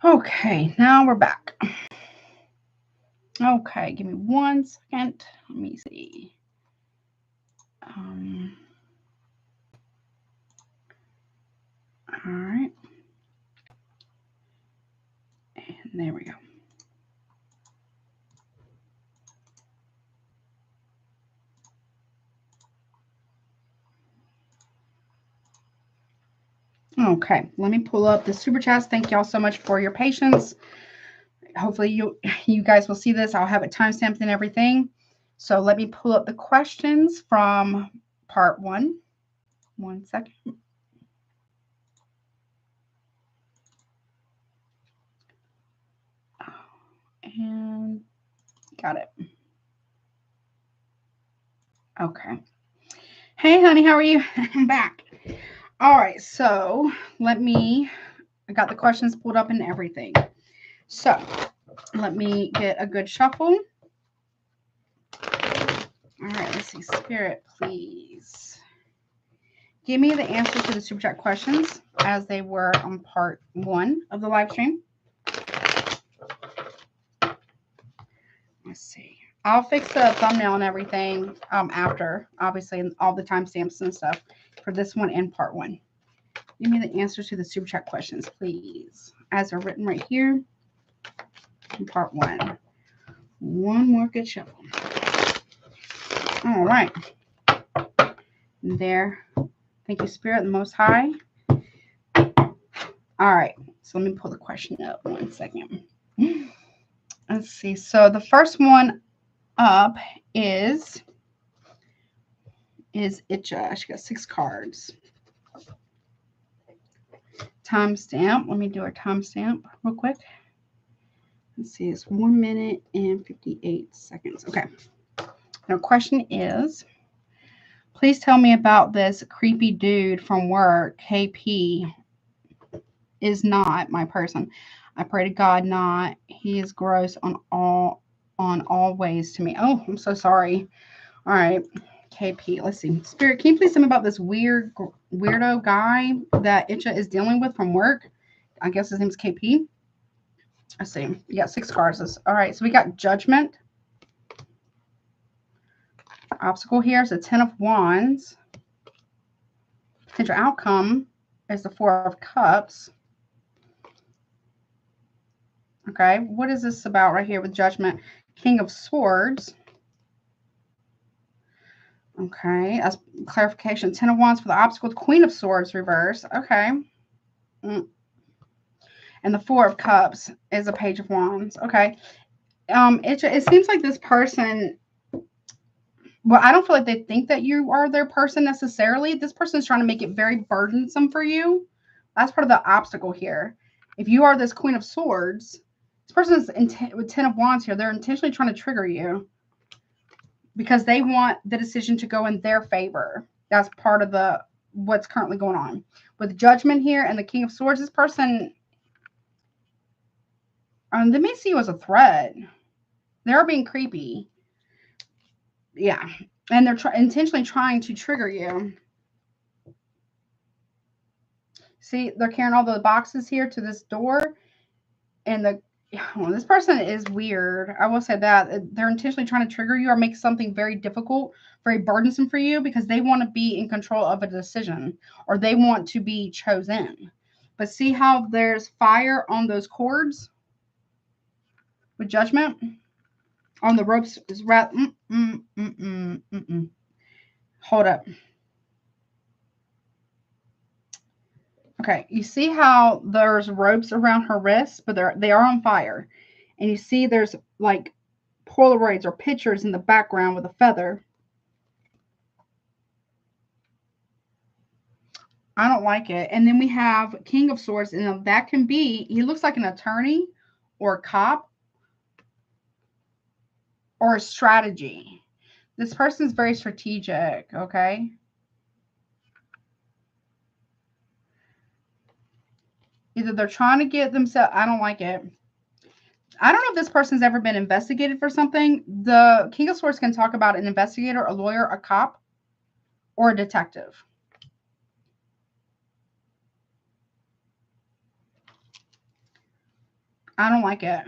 Okay, now we're back. Okay, give me 1 second. Let me see. All right. And there we go. Okay, let me pull up the super chats. Thank y'all so much for your patience. Hopefully you guys will see this. I'll have it timestamped and everything. So let me pull up the questions from part 1. 1 second. And got it. Okay. Hey, honey, how are you? I'm back. All right, so I got the questions pulled up and everything. So let me get a good shuffle. All right, let's see. Spirit, please give me the answer to the super chat questions as they were on part 1 of the live stream. Let's see. I'll fix the thumbnail and everything after, obviously, and all the timestamps and stuff for this one and part 1. Give me the answers to the super chat questions, please, as they're written right here in part 1. One more good shuffle. All right. There. Thank you, Spirit, the Most High. All right. So let me pull the question up 1 second. Let's see. So the first one up is Ticha. She got 6 cards. Timestamp. Let me do our timestamp real quick. Let's see. It's 1 minute and 58 seconds. Okay. Now, question is, please tell me about this creepy dude from work. KP is not my person. I pray to God not. He is gross on all ways to me. Oh, I'm so sorry. All right. KP. Let's see. Spirit, can you please tell me about this weirdo guy that Ticha is dealing with from work? I guess his name's KP. Let's see. You got 6 cards. All right. So we got Judgment. Obstacle here is the 10 of Wands. Potential outcome is the 4 of Cups. Okay. What is this about right here with Judgment? King of Swords. Okay, as clarification, 10 of Wands for the obstacle, Queen of Swords reverse. Okay. And the 4 of Cups is a Page of Wands. Okay. It seems like this person, well, I don't feel like they think that you are their person necessarily. This person is trying to make it very burdensome for you. That's part of the obstacle here. If you are this Queen of Swords, this person is with 10 of Wands here. They're intentionally trying to trigger you, because they want the decision to go in their favor. That's part of what's currently going on. With Judgment here and the King of Swords, this person, they may see you as a threat. They're being creepy. Yeah. And they're intentionally trying to trigger you. See, they're carrying all the boxes here to this door. And this person is weird. I will say that. They're intentionally trying to trigger you or make something very difficult, very burdensome for you, because they want to be in control of a decision, or they want to be chosen. But see how there's fire on those cords with Judgment? On the ropes is Hold up. Okay, you see how there's ropes around her wrists, but they are on fire. And you see there's like Polaroids or pictures in the background with a feather. I don't like it. And then we have King of Swords, and that can be, he looks like an attorney or a cop or a strategy. This person's very strategic, okay? Either they're trying to get themselves, I don't like it. I don't know if this person's ever been investigated for something. The King of Swords can talk about an investigator, a lawyer, a cop, or a detective. I don't like it.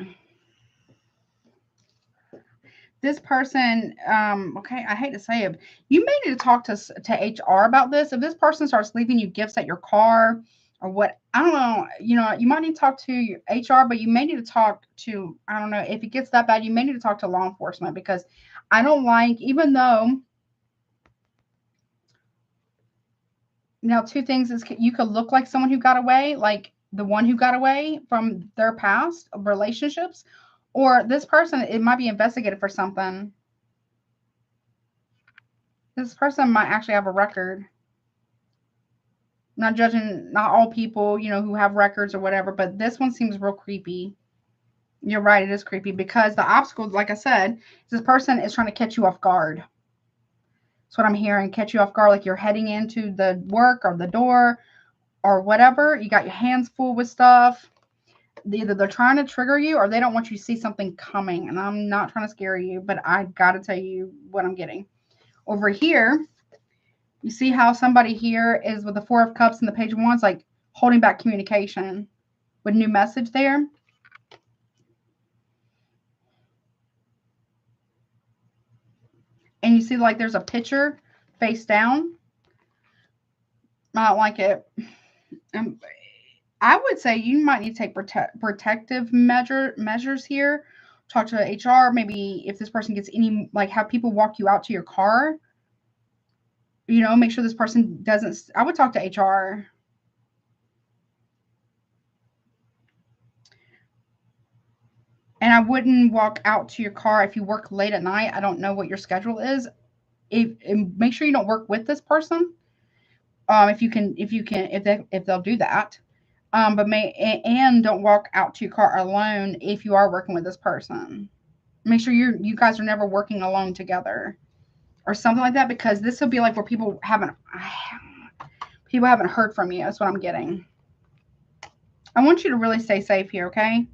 This person, okay, I hate to say it, you may need to talk to HR about this. If this person starts leaving you gifts at your car or what, I don't know, you might need to talk to your HR, but you may need to talk to, I don't know, if it gets that bad, you may need to talk to law enforcement, because I don't like, even though, now two things is, you could look like someone who got away, like the one who got away from their past relationships, or this person, it might be investigated for something. This person might actually have a record. Not judging, not all people, who have records or whatever, but this one seems real creepy. You're right, it is creepy, because the obstacle, like I said, this person is trying to catch you off guard. That's what I'm hearing, catch you off guard, like you're heading into the work or the door or whatever. You got your hands full with stuff. Either they're trying to trigger you or they don't want you to see something coming. And I'm not trying to scare you, but I got to tell you what I'm getting. Over here, you see how somebody here is with the Four of Cups and the Page of Wands, like holding back communication with new message there. And you see like there's a picture face down. I don't like it. I would say you might need to take protective measures here. Talk to HR. Maybe if this person gets any, like have people walk you out to your car. Make sure this person doesn't. I would talk to HR. And I wouldn't walk out to your car if you work late at night. I don't know what your schedule is. Make sure you don't work with this person. If they'll do that. But don't walk out to your car alone if you are working with this person. Make sure you guys are never working alone together or something like that, because this will be like where people haven't heard from you. That's what I'm getting. I want you to really stay safe here, okay?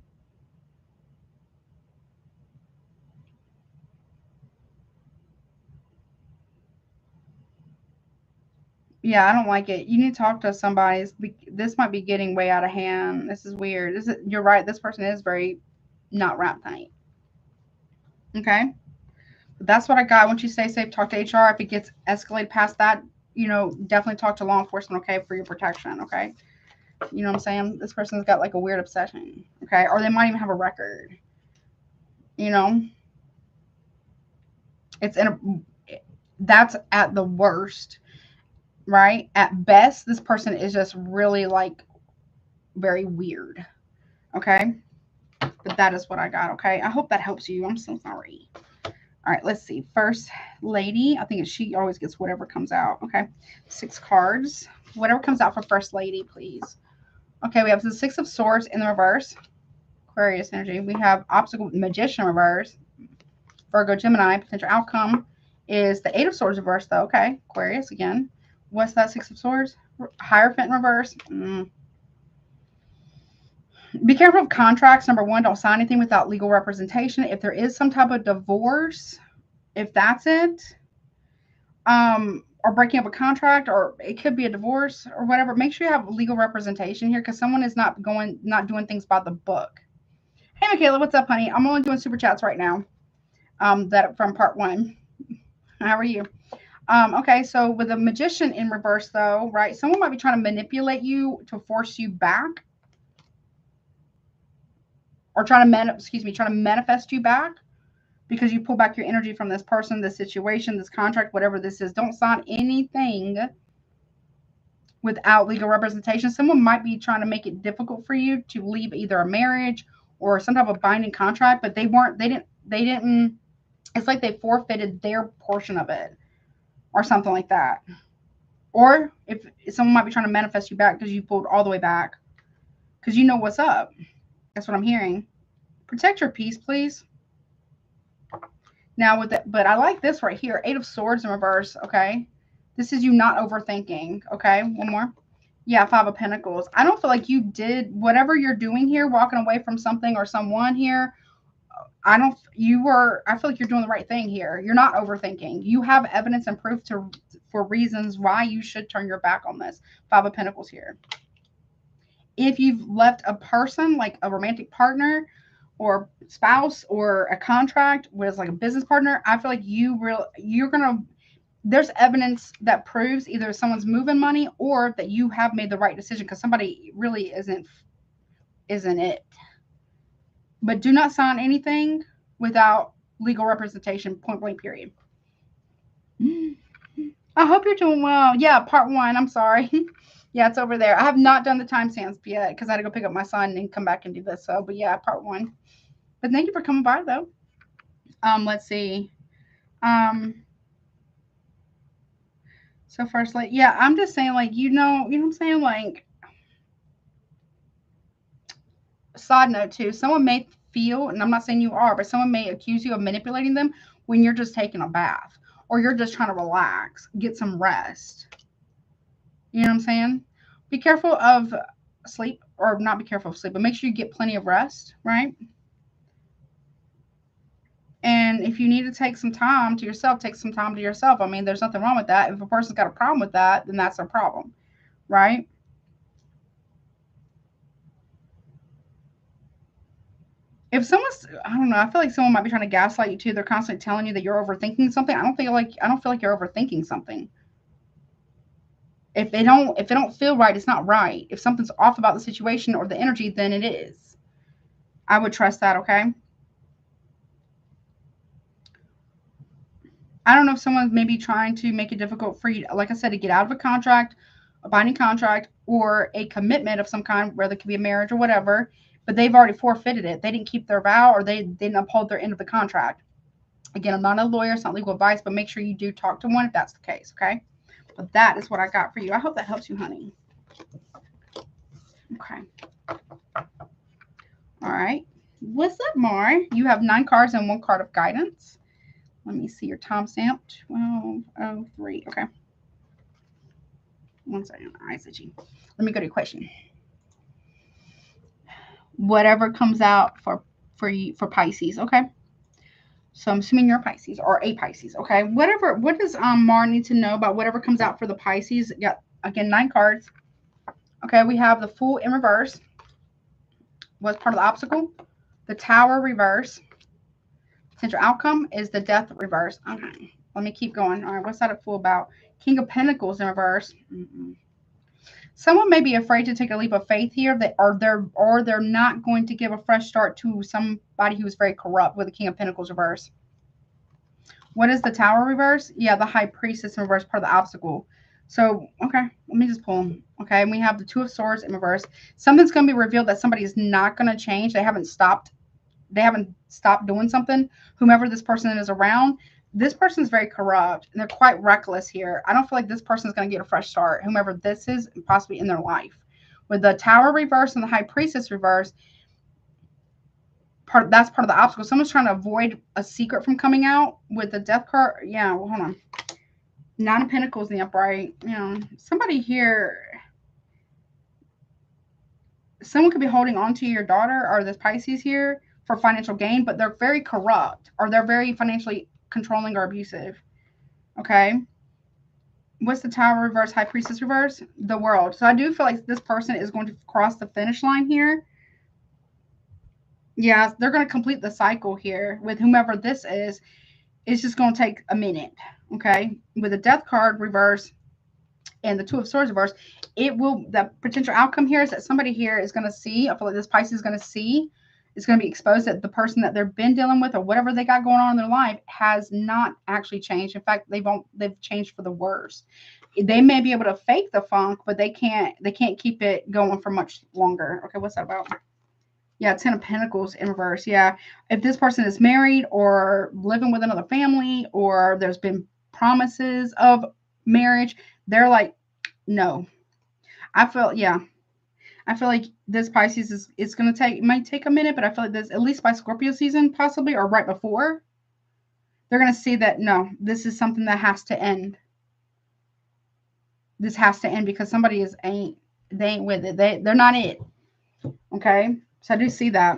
Yeah, I don't like it. You need to talk to somebody. This might be getting way out of hand. This is weird. You're right. This person is very not wrapped tight. Okay? But that's what I got. I want you to stay safe. Talk to HR. If it gets escalated past that, definitely talk to law enforcement, okay, for your protection, okay? You know what I'm saying? This person's got like a weird obsession, okay? Or they might even have a record. That's at the worst, right? At best, this person is just really like very weird, okay? But that is what I got, okay? I hope that helps you. I'm so sorry. All right, let's see. First lady, I think she always gets whatever comes out, okay? 6 cards. Whatever comes out for first lady, please. Okay, we have the 6 of Swords in the reverse. Aquarius energy. We have obstacle magician reverse. Virgo, Gemini. Potential outcome is the 8 of Swords reverse, though. Okay, Aquarius again. What's that 6 of Swords? Hierophant reverse. Be careful of contracts. Number 1, don't sign anything without legal representation. If there is some type of divorce, if that's it, or breaking up a contract, or it could be a divorce or whatever, make sure you have legal representation here, because someone is not doing things by the book. Hey, Michaela, what's up, honey? I'm only doing super chats right now. That from part 1. How are you? Okay, so with the magician in reverse, though, right? Someone might be trying to manipulate you to force you back, or trying to manifest you back, because you pull back your energy from this person, this situation, this contract, whatever this is. Don't sign anything without legal representation. Someone might be trying to make it difficult for you to leave either a marriage or some type of binding contract, but they didn't. It's like they forfeited their portion of it or something like that. Or if someone might be trying to manifest you back because you pulled all the way back because you know what's up. That's what I'm hearing. Protect your peace, please. Now with that, but I like this right here. 8 of Swords in reverse. Okay. This is you not overthinking. Okay. One more. Yeah. 5 of Pentacles. I don't feel like you did whatever you're doing here, walking away from something or someone here. I feel like you're doing the right thing here. You're not overthinking. You have evidence and proof for reasons why you should turn your back on this. 5 of Pentacles here. if you've left a person, like a romantic partner or spouse or a contract with like a business partner, I feel like you're gonna, there's evidence that proves either someone's moving money or that you have made the right decision, because somebody really isn't it. But do not sign anything without legal representation, point blank, period. I hope you're doing well. Yeah, part 1. I'm sorry. Yeah, it's over there. I have not done the timestamps yet because I had to go pick up my son and come back and do this. So, but yeah, part 1. But thank you for coming by, though. Let's see. So first, like, yeah, I'm just saying, like, you know what I'm saying? Like, side note too, someone may feel, and I'm not saying you are, but someone may accuse you of manipulating them when you're just taking a bath or you're just trying to relax, get some rest. You know what I'm saying? Be careful of sleep, or not be careful of sleep, but make sure you get plenty of rest, right? And if you need to take some time to yourself, take some time to yourself. I mean, there's nothing wrong with that. If a person's got a problem with that, then that's their problem, right? If someone's, I don't know, I feel like someone might be trying to gaslight you too. They're constantly telling you that you're overthinking something. I don't feel like you're overthinking something. If it don't feel right, it's not right. If something's off about the situation or the energy, then it is. I would trust that, okay? I don't know if someone may be trying to make it difficult for you, like I said, to get out of a contract, a binding contract, or a commitment of some kind, whether it could be a marriage or whatever, but they've already forfeited it. They didn't keep their vow, or they didn't uphold their end of the contract. Again, I'm not a lawyer, it's not legal advice, but make sure you do talk to one if that's the case, okay? But that is what I got for you. I hope that helps you, honey. Okay. All right. What's up, Mar? You have 9 cards and 1 card of guidance. Let me see your timestamp. 12:03. Okay. 1 second. Eyes itchy. Let me go to your question. Whatever comes out for you, for Pisces, okay? So I'm assuming you're a Pisces or a Pisces, okay? What does Mar need to know about whatever comes out for the Pisces? Got, again, 9 cards. Okay, we have the Fool in reverse. What's part of the obstacle? The Tower reverse. Potential outcome is the Death reverse. Okay, let me keep going. All right, what's that a Fool about? King of Pentacles in reverse. Someone may be afraid to take a leap of faith here, or they're not going to give a fresh start to somebody who's very corrupt with the King of Pentacles reverse. What is the Tower reverse? Yeah, the High Priestess in reverse, part of the obstacle. So, okay, let me just pull them. Okay, and we have the Two of Swords in reverse. Something's going to be revealed that somebody is not going to change. They haven't stopped doing something. Whomever this person is around, this person is very corrupt and they're quite reckless here. I don't feel like this person is going to get a fresh start, whomever this is, possibly in their life. With the Tower reverse and the High Priestess reverse, that's part of the obstacle. Someone's trying to avoid a secret from coming out. With the Death card, yeah, well, hold on. 9 of Pentacles in the upright. You know, somebody here, someone could be holding on to your daughter or this Pisces here for financial gain, but they're very corrupt or they're very financially controlling or abusive. Okay. What's the Tower reverse, High Priestess reverse? The World. So I do feel like this person is going to cross the finish line here. Yeah, they're going to complete the cycle here with whomever this is. It's just going to take a minute. Okay. With the Death card reverse and the Two of Swords reverse, the potential outcome here is that somebody here is going to see, I feel like this Pisces is going to see, it's going to be exposed that the person that they've been dealing with or whatever they got going on in their life has not actually changed. In fact, they've changed for the worse. They may be able to fake the funk, but they can't keep it going for much longer. Okay, what's that about? Yeah, 10 of Pentacles in reverse. Yeah, if this person is married or living with another family, or there's been promises of marriage, they're like, no. I feel like this Pisces it's going to take, it might take a minute, but I feel like this, at least by Scorpio season, possibly, or right before, they're going to see that, no, this is something that has to end. This has to end because somebody ain't with it. They're not it. Okay. So I do see that.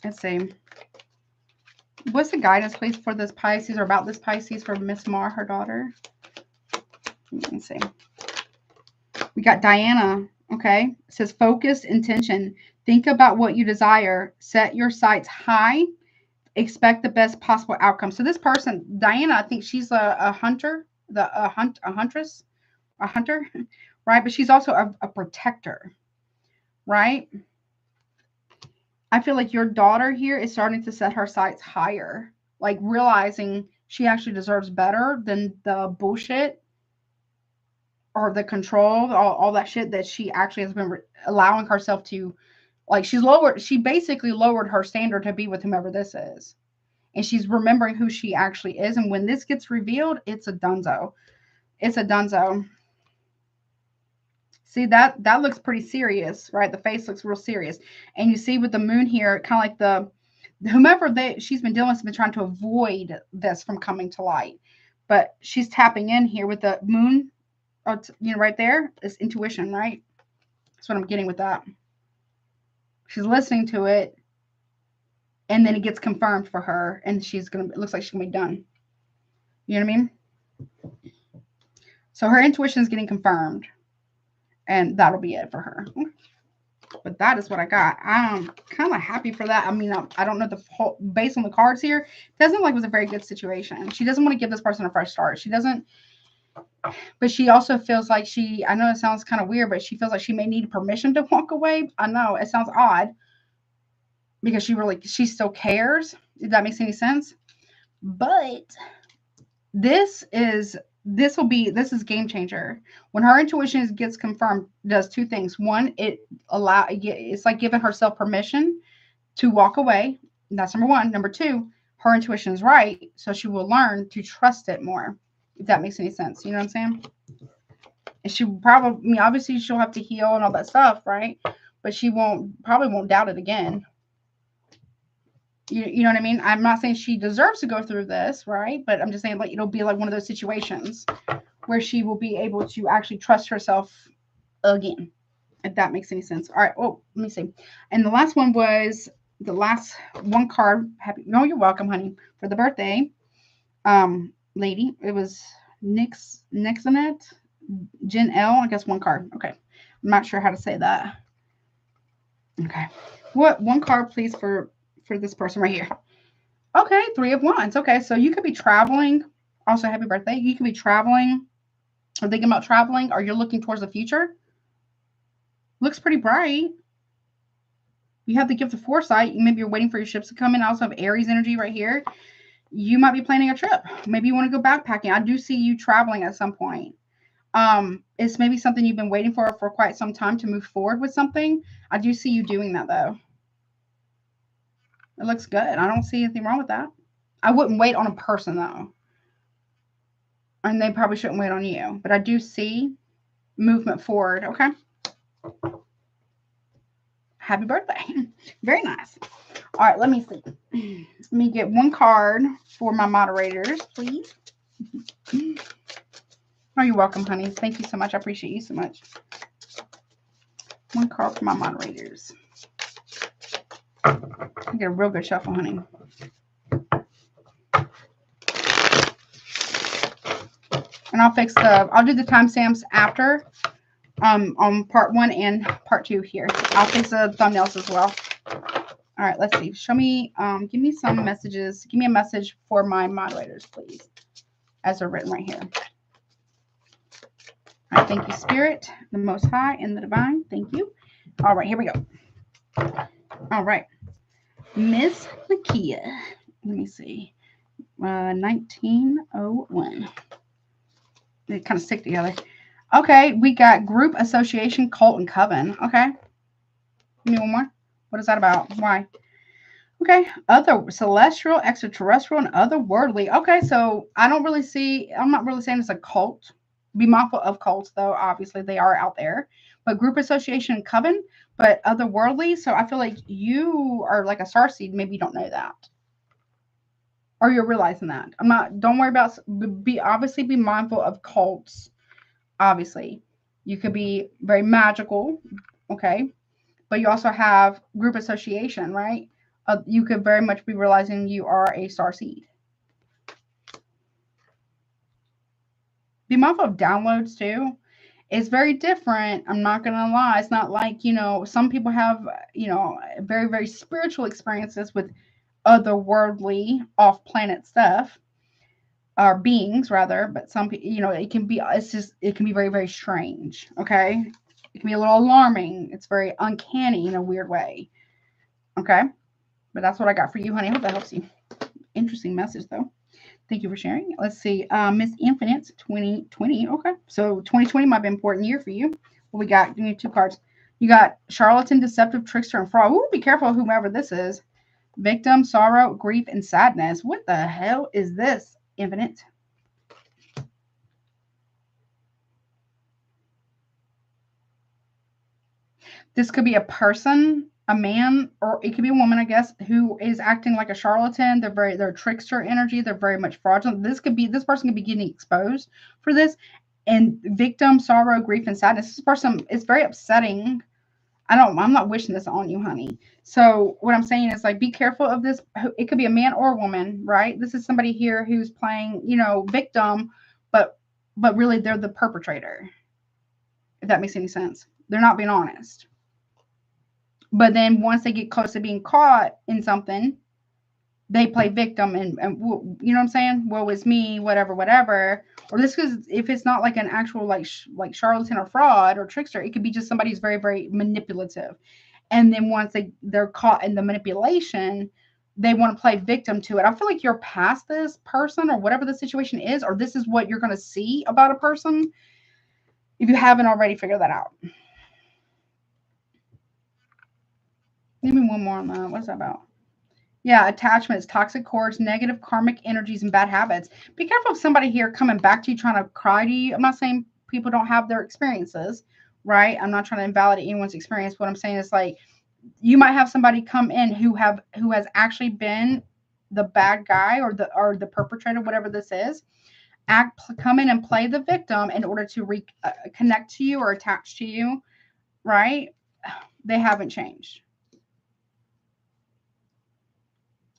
Let's see. What's the guidance, please, for this Pisces, or about this Pisces for Miss Mar, her daughter? Let's see. We got Diana. Okay. It says focused intention. Think about what you desire. Set your sights high. Expect the best possible outcome. So this person, Diana, I think she's a hunter, a huntress, a hunter, right? But she's also a protector, right? I feel like your daughter here is starting to set her sights higher, like realizing she actually deserves better than the bullshit or the control, all that shit that she actually has been allowing herself to, like she basically lowered her standard to be with whomever this is. And she's remembering who she actually is. And when this gets revealed, it's a dunzo. It's a dunzo. See, that looks pretty serious, right? The face looks real serious. And you see with the moon here, kind of like whomever she's been dealing with has been trying to avoid this from coming to light. But she's tapping in here with the moon, right there. It's intuition, right? That's what I'm getting with that. She's listening to it. And then it gets confirmed for her. And it looks like she's going to be done. You know what I mean? So her intuition is getting confirmed. And that'll be it for her. But that is what I got. I'm kind of happy for that. I mean, I don't know based on the cards here, it doesn't look like it was a very good situation. She doesn't want to give this person a fresh start. She doesn't, but she also feels like I know it sounds kind of weird, but she feels like she may need permission to walk away. I know it sounds odd because she still cares, if that makes any sense. But this is game changer. When her intuition gets confirmed, it does two things. One, it's like giving herself permission to walk away. That's number one. Number two, her intuition is right, so she will learn to trust it more, if that makes any sense. You know what I'm saying? And she obviously she'll have to heal and all that stuff, right? But she probably won't doubt it again. You know what I mean? I'm not saying she deserves to go through this, right? But I'm just saying, like, it'll be like one of those situations where she will be able to actually trust herself again, if that makes any sense. All right. Oh, let me see. And the last one was the last one card. No, you're welcome, honey, for the birthday. Lady, it was Nixxote, Jen L. I guess one card. Okay. I'm not sure how to say that. Okay. What one card, please, for this person right here? Okay, 3 of Wands. Okay, so you could be traveling. Also, happy birthday. You could be traveling or thinking about traveling, or you're looking towards the future. Looks pretty bright. You have the gift of foresight. Maybe you're waiting for your ships to come in. I also have Aries energy right here. You might be planning a trip. Maybe you want to go backpacking. I do see you traveling at some point. It's maybe something you've been waiting for quite some time to move forward with something. I do see you doing that, though. It looks good. I don't see anything wrong with that. I wouldn't wait on a person, though. And they probably shouldn't wait on you. But I do see movement forward. Okay. Happy birthday. Very nice. All right. Let me see. Let me get one card for my moderators, please. Oh, you're welcome, honey. Thank you so much. I appreciate you so much. One card for my moderators. I get a real good shuffle, honey. And I'll do the timestamps after on part 1 and part 2 here. I'll fix the thumbnails as well. All right, let's see. Show me, give me some messages. Give me a message for my moderators, please, as they're written right here. All right, thank you, Spirit, the Most High, and the Divine. Thank you. All right, here we go. All right. Miss Nakia. Let me see. 1901. They kind of stick together. Okay, we got group, association, cult, and coven. Okay. Give me one more. What is that about? Why? Okay. Other celestial, extraterrestrial, and otherworldly. Okay, so I'm not really saying it's a cult. Be mindful of cults, though. Obviously, they are out there. But group, association, and coven, but otherworldly. So I feel like you are like a starseed. Maybe you don't know that. Or you're realizing that. Don't worry about, obviously be mindful of cults. Obviously. You could be very magical. Okay. But you also have group association, right? You could very much be realizing you are a starseed. Be mindful of downloads too. It's very different. I'm not going to lie. It's not like, you know, some people have, you know, very, very spiritual experiences with otherworldly off planet stuff, or beings rather, but some people, you know, it can be, it's just, it can be very, very strange. Okay. It can be a little alarming. It's very uncanny in a weird way. Okay. But that's what I got for you, honey. I hope that helps you. Interesting message though. Thank you for sharing. Let's see. Miss Infinite 2020. Okay. So 2020 might be an important year for you. What we got? You need 2 cards. You got charlatan, deceptive, trickster, and fraud. Ooh, be careful whomever this is. Victim, sorrow, grief, and sadness. What the hell is this, Infinite? This could be a person, a man, or it could be a woman, I guess, who is acting like a charlatan. They're trickster energy. They're very much fraudulent. This person could be getting exposed for this. And victim, sorrow, grief, and sadness. This person is very upsetting. I'm not wishing this on you, honey. So what I'm saying is, like, be careful of this. It could be a man or a woman, right? This is somebody here who's playing, you know, victim, but really they're the perpetrator. If that makes any sense. They're not being honest. But then once they get close to being caught in something, they play victim and you know what I'm saying? Woe is me, whatever. Or this is, if it's not like an actual like charlatan or fraud or trickster, it could be just somebody who's very, very manipulative. And then once they're caught in the manipulation, they want to play victim to it. I feel like you're past this person or whatever the situation is, or this is what you're going to see about a person if you haven't already figured that out. Give me one more on that. What's that about? Yeah, attachments, toxic cords, negative karmic energies, and bad habits. Be careful of somebody here coming back to you trying to cry to you. I'm not saying people don't have their experiences, right? I'm not trying to invalidate anyone's experience. What I'm saying is, like, you might have somebody come in who has actually been the bad guy or the perpetrator, whatever this is. Come in and play the victim in order to connect to you or attach to you, right? They haven't changed.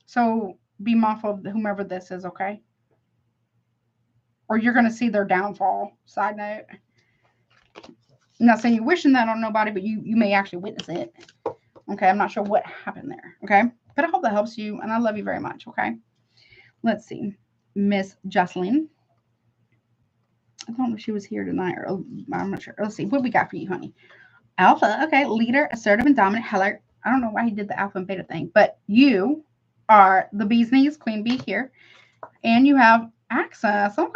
So be mindful of whomever this is, okay? Or you're going to see their downfall. Side note. I'm not saying you're wishing that on nobody, but you may actually witness it. Okay, I'm not sure what happened there, okay? But I hope that helps you, and I love you very much, okay? Let's see. Miss Jocelyn. I don't know if she was here tonight, or I'm not sure. Let's see. What we got for you, honey? Alpha, okay. Leader, assertive, and dominant. Hello. I don't know why he did the alpha and beta thing, but you are the bee's knees, queen bee here, and you have access. Okay.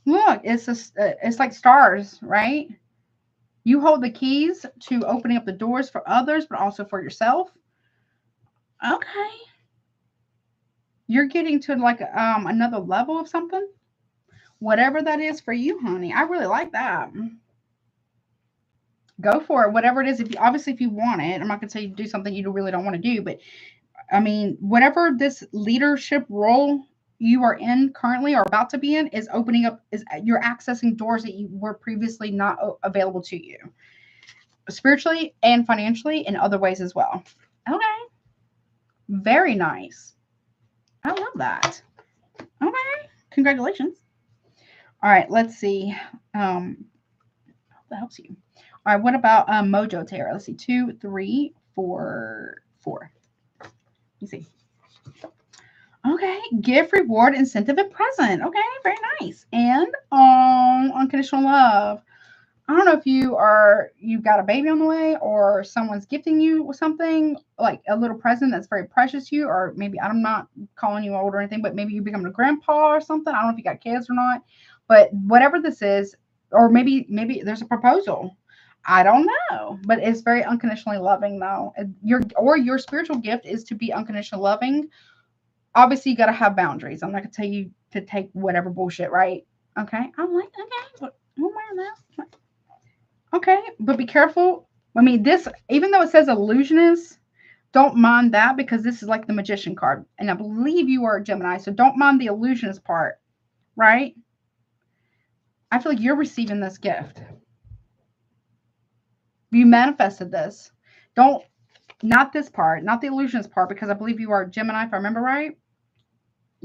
Look, it's like stars, right? You hold the keys to opening up the doors for others, but also for yourself. Okay. You're getting to like another level of something. Whatever that is for you, honey. I really like that. Go for it. Whatever it is. If you want it, I'm not gonna tell you to do something you really don't want to do, but I mean, whatever this leadership role you are in currently or about to be in is opening up, is you're accessing doors that you were previously not available to you, spiritually and financially, in other ways as well. Okay. Very nice. I love that. Okay. Congratulations. All right. Let's see. That helps you. All right. What about Mojo Tarot? Let's see. 2, 3, 4, 4. Let me see. Okay, gift, reward, incentive, and present. Okay, very nice. And unconditional love. I don't know if you got a baby on the way, or someone's gifting you with something like a little present that's very precious to you, or maybe, I'm not calling you old or anything, but maybe you become a grandpa or something. I don't know if you got kids or not, but whatever this is, or maybe there's a proposal. I don't know, but it's very unconditionally loving though. Your spiritual gift is to be unconditionally loving. Obviously, you got to have boundaries. I'm not going to tell you to take whatever bullshit, right? Okay. I'm like, okay. Okay. But be careful. I mean, this, even though it says illusionist, don't mind that, because this is like the magician card. And I believe you are a Gemini, so don't mind the illusionist part, right? I feel like you're receiving this gift. You manifested this. Not this part, not the illusionist part, because I believe you are a Gemini, if I remember right.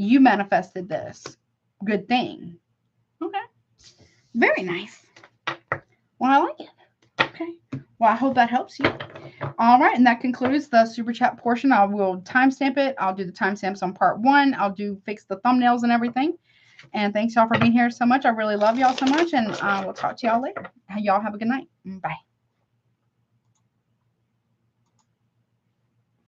You manifested this good thing. Okay. Very nice. Well, I like it. Okay. Well, I hope that helps you. All right. And that concludes the super chat portion. I will timestamp it. I'll do the timestamps on part 1. I'll fix the thumbnails and everything. And thanks y'all for being here so much. I really love y'all so much. And we'll talk to y'all later. Y'all have a good night. Bye.